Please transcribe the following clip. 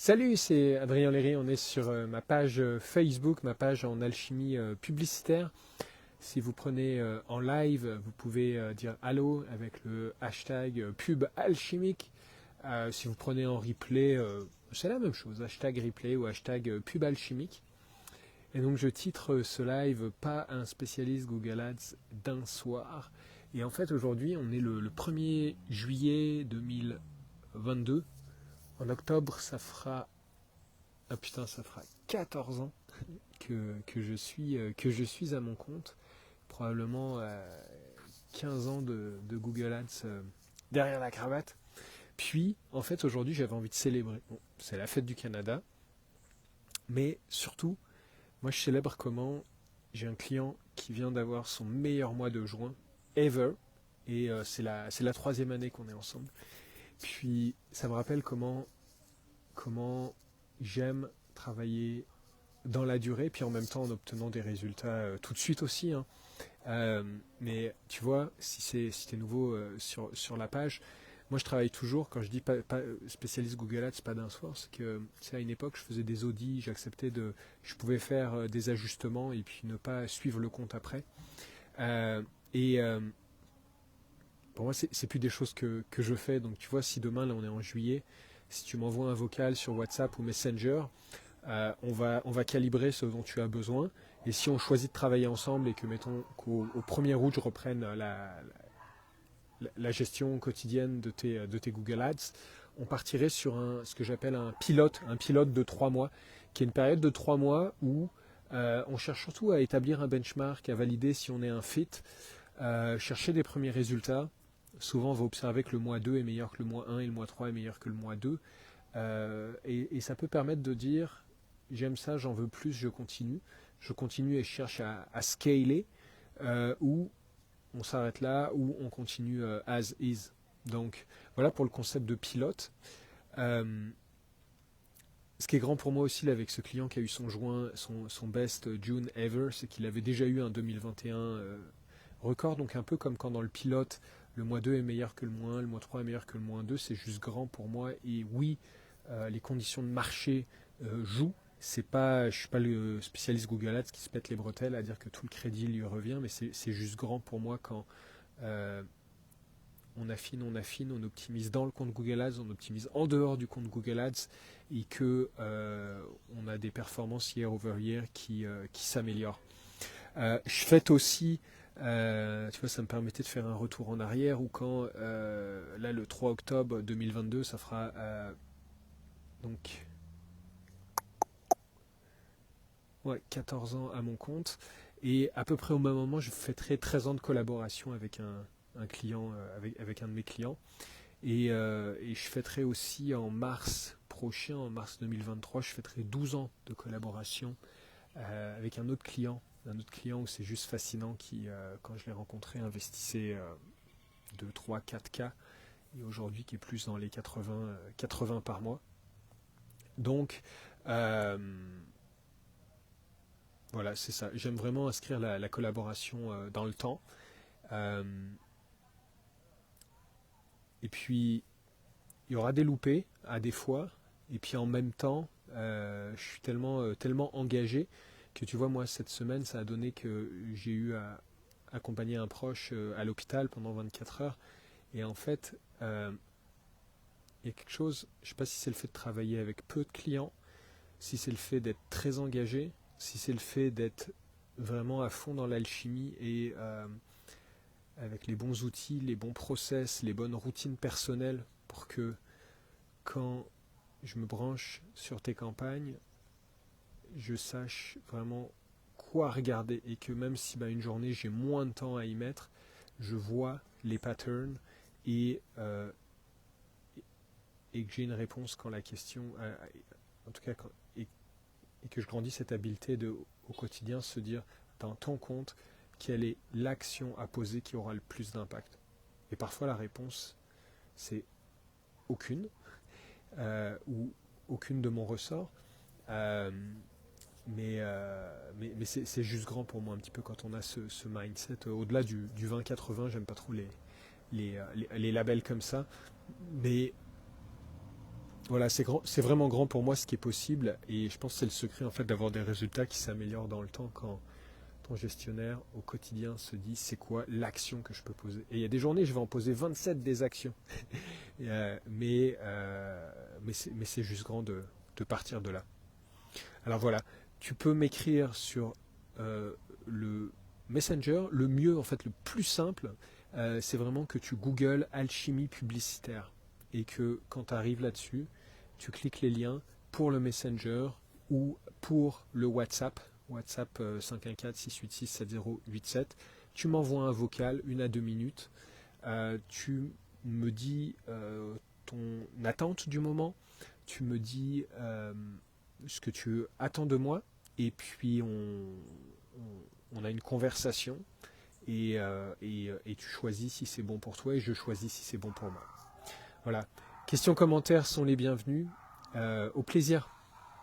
Salut, c'est Adrien Léry, on est sur ma page Facebook, ma page en alchimie publicitaire. Si vous prenez en live, vous pouvez dire allô avec le hashtag pub alchimique. Si vous prenez en replay, c'est la même chose, hashtag replay ou hashtag pub alchimique. Et donc je titre ce live pas un spécialiste Google Ads d'un soir. Et en fait aujourd'hui on est le 1er juillet 2022. En octobre ça fera 14 ans que je suis à mon compte. Probablement 15 ans de Google Ads derrière la cravate. Puis, en fait, aujourd'hui, j'avais envie de célébrer. Bon, c'est la fête du Canada, mais surtout, moi, je célèbre comment j'ai un client qui vient d'avoir son meilleur mois de juin ever, et c'est la troisième année qu'on est ensemble. Puis, ça me rappelle comment j'aime travailler dans la durée, puis en même temps en obtenant des résultats tout de suite aussi, hein. Mais tu vois, si t'es nouveau sur la page, moi je travaille toujours, quand je dis pas spécialiste Google Ads, pas d'un soir, c'est que à une époque je faisais des audits, je pouvais faire des ajustements et puis ne pas suivre le compte après. Et pour moi c'est plus des choses que je fais, donc tu vois, si demain, là on est en juillet, si tu m'envoies un vocal sur WhatsApp ou Messenger, on va calibrer ce dont tu as besoin. Et si on choisit de travailler ensemble et que, mettons, qu'au 1er août, je reprenne la gestion quotidienne de tes Google Ads, on partirait sur ce que j'appelle un pilote de 3 mois, qui est une période de 3 mois où on cherche surtout à établir un benchmark, à valider si on est un fit, chercher des premiers résultats. Souvent, on va observer que le mois 2 est meilleur que le mois 1 et le mois 3 est meilleur que le mois 2. Et ça peut permettre de dire j'aime ça, j'en veux plus, je continue. Je continue et je cherche à scaler, ou on s'arrête là, ou on continue as is. Donc voilà pour le concept de pilote. Euh, Ce qui est grand pour moi aussi là, avec ce client qui a eu son best June ever, c'est qu'il avait déjà eu un 2021 record, donc un peu comme quand dans le pilote, le mois 2 est meilleur que le mois 1, le mois 3 est meilleur que le mois 2, c'est juste grand pour moi. Et oui, les conditions de marché jouent. Je ne suis pas le spécialiste Google Ads qui se pète les bretelles à dire que tout le crédit lui revient, mais c'est juste grand pour moi quand euh, on affine, on optimise dans le compte Google Ads, on optimise en dehors du compte Google Ads, et que on a des performances year over year qui s'améliorent. Je fête aussi, tu vois, ça me permettait de faire un retour en arrière, ou quand, là, le 3 octobre 2022, ça fera donc ouais, 14 ans à mon compte, et à peu près au même moment, je fêterai 13 ans de collaboration avec un client, avec un de mes clients, et je fêterai aussi en mars prochain, en mars 2023, je fêterai 12 ans de collaboration avec un autre client où c'est juste fascinant, qui, quand je l'ai rencontré, investissait 2, 3, 4K, et aujourd'hui qui est plus dans les 80 par mois. Donc, euh, voilà, c'est ça. J'aime vraiment inscrire la collaboration dans le temps. Euh, et puis, il y aura des loupés à des fois. Et puis en même temps, je suis tellement engagé que, tu vois, moi, cette semaine, ça a donné que j'ai eu à accompagner un proche à l'hôpital pendant 24 heures. Et en fait, il y a quelque chose, je ne sais pas si c'est le fait de travailler avec peu de clients, si c'est le fait d'être très engagé, si c'est le fait d'être vraiment à fond dans l'alchimie, et avec les bons outils, les bons process, les bonnes routines personnelles, pour que quand je me branche sur tes campagnes, je sache vraiment quoi regarder, et que même si une journée j'ai moins de temps à y mettre, je vois les patterns, et, et que j'ai une réponse quand la question, en tout cas, et que je grandis cette habileté de, au quotidien, se dire dans ton compte, quelle est l'action à poser qui aura le plus d'impact. Et parfois la réponse, c'est aucune, ou aucune de mon ressort. Euh, mais c'est juste grand pour moi un petit peu quand on a ce mindset. Au-delà du 20-80, j'aime pas trop les labels comme ça. Mais Voilà, c'est vraiment grand pour moi ce qui est possible et je pense que c'est le secret en fait d'avoir des résultats qui s'améliorent dans le temps quand ton gestionnaire au quotidien se dit c'est quoi l'action que je peux poser. Et il y a des journées je vais en poser 27 des actions. Mais c'est juste grand de partir de là. Alors voilà, tu peux m'écrire sur le Messenger. Le mieux, en fait, le plus simple, c'est vraiment que tu googles alchimie publicitaire et que quand tu arrives là-dessus, tu cliques les liens pour le Messenger ou pour le WhatsApp, WhatsApp 514-686-7087. Tu m'envoies un vocal, 1 à 2 minutes. Tu me dis ton attente du moment. Tu me dis ce que tu attends de moi. Et puis on a une conversation et tu choisis si c'est bon pour toi et je choisis si c'est bon pour moi. Voilà. Questions, commentaires sont les bienvenus. Au plaisir.